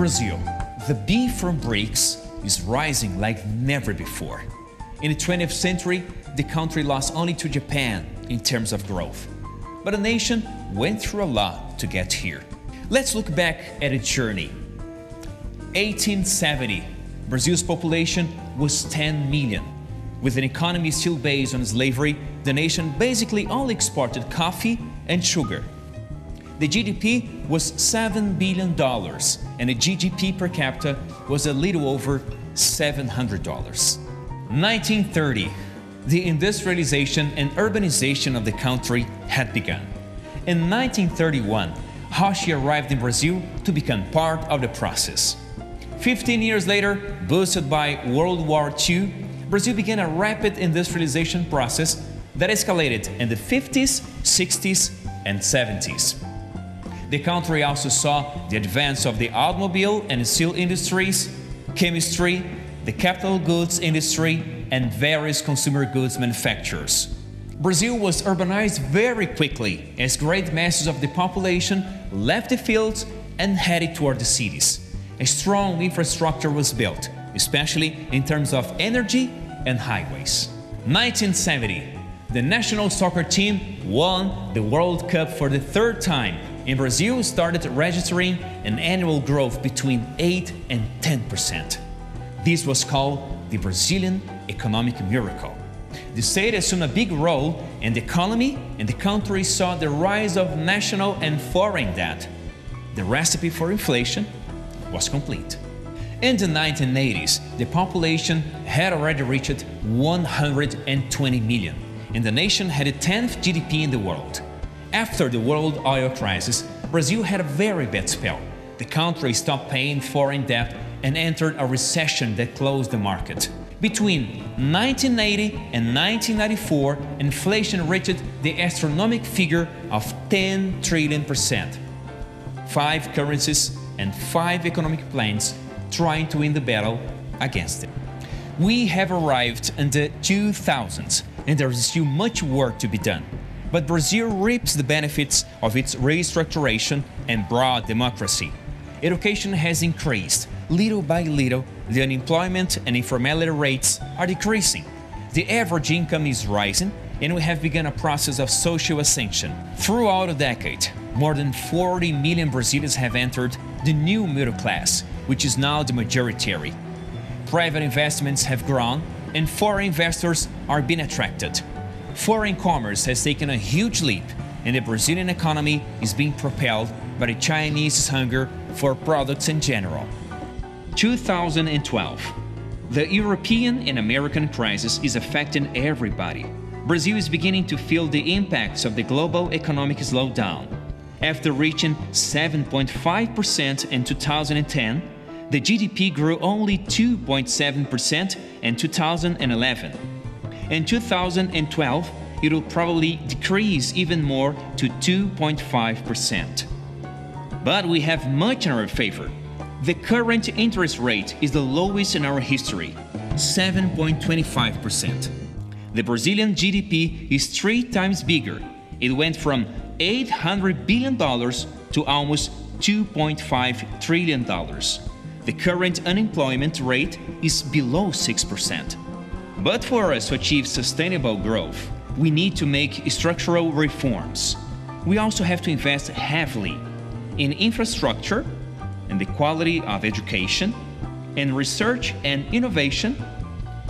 Brazil, the B from BRICS, is rising like never before. In the 20th century, the country lost only to Japan in terms of growth. But the nation went through a lot to get here. Let's look back at its journey. 1870, Brazil's population was 10 million. With an economy still based on slavery, the nation basically only exported coffee and sugar. The GDP was $7 billion, and the GDP per capita was a little over $700. 1930, the industrialization and urbanization of the country had begun. In 1931, Roche arrived in Brazil to become part of the process. 15 years later, boosted by World War II, Brazil began a rapid industrialization process that escalated in the 50s, 60s, and 70s. The country also saw the advance of the automobile and steel industries, chemistry, the capital goods industry, and various consumer goods manufacturers. Brazil was urbanized very quickly as great masses of the population left the fields and headed toward the cities. A strong infrastructure was built, especially in terms of energy and highways. 1970, the national soccer team won the World Cup for the third time, and Brazil started registering an annual growth between 8 and 10%. This was called the Brazilian economic miracle. The state assumed a big role in the economy, and the country saw the rise of national and foreign debt. The recipe for inflation was complete. In the 1980s, the population had already reached 120 million, and the nation had the 10th GDP in the world. After the world oil crisis, Brazil had a very bad spell. The country stopped paying foreign debt and entered a recession that closed the market. Between 1980 and 1994, inflation reached the astronomical figure of 10 trillion %. 5 currencies and 5 economic plans trying to win the battle against it. We have arrived in the 2000s, and there is still much work to be done. But Brazil reaps the benefits of its restructuration and broad democracy. Education has increased. Little by little, the unemployment and informality rates are decreasing. The average income is rising, and we have begun a process of social ascension. Throughout a decade, more than 40 million Brazilians have entered the new middle class, which is now the majority. Private investments have grown, and foreign investors are being attracted. Foreign commerce has taken a huge leap, and the Brazilian economy is being propelled by the Chinese hunger for products in general. 2012. The European and American crisis is affecting everybody. Brazil is beginning to feel the impacts of the global economic slowdown. After reaching 7.5% in 2010, the GDP grew only 2.7% in 2011. In 2012, it will probably decrease even more to 2.5%. But we have much in our favor. The current interest rate is the lowest in our history, 7.25%. The Brazilian GDP is 3 times bigger. It went from $800 billion to almost $2.5 trillion. The current unemployment rate is below 6%. But for us to achieve sustainable growth, we need to make structural reforms. We also have to invest heavily in infrastructure, in the quality of education, in research and innovation,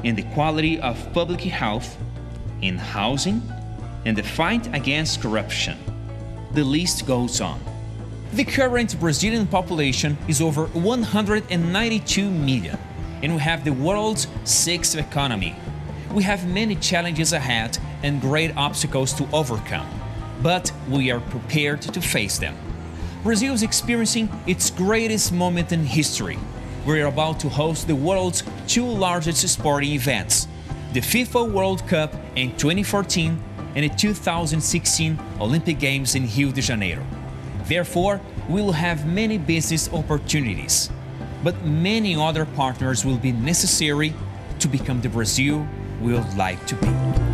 in the quality of public health, in housing, and the fight against corruption. The list goes on. The current Brazilian population is over 192 million, and we have the world's 6th economy. We have many challenges ahead and great obstacles to overcome, but we are prepared to face them. Brazil is experiencing its greatest moment in history. We are about to host the world's 2 largest sporting events, the FIFA World Cup in 2014 and the 2016 Olympic Games in Rio de Janeiro. Therefore, we will have many business opportunities, but many other partners will be necessary to become the Brazil we would like to be.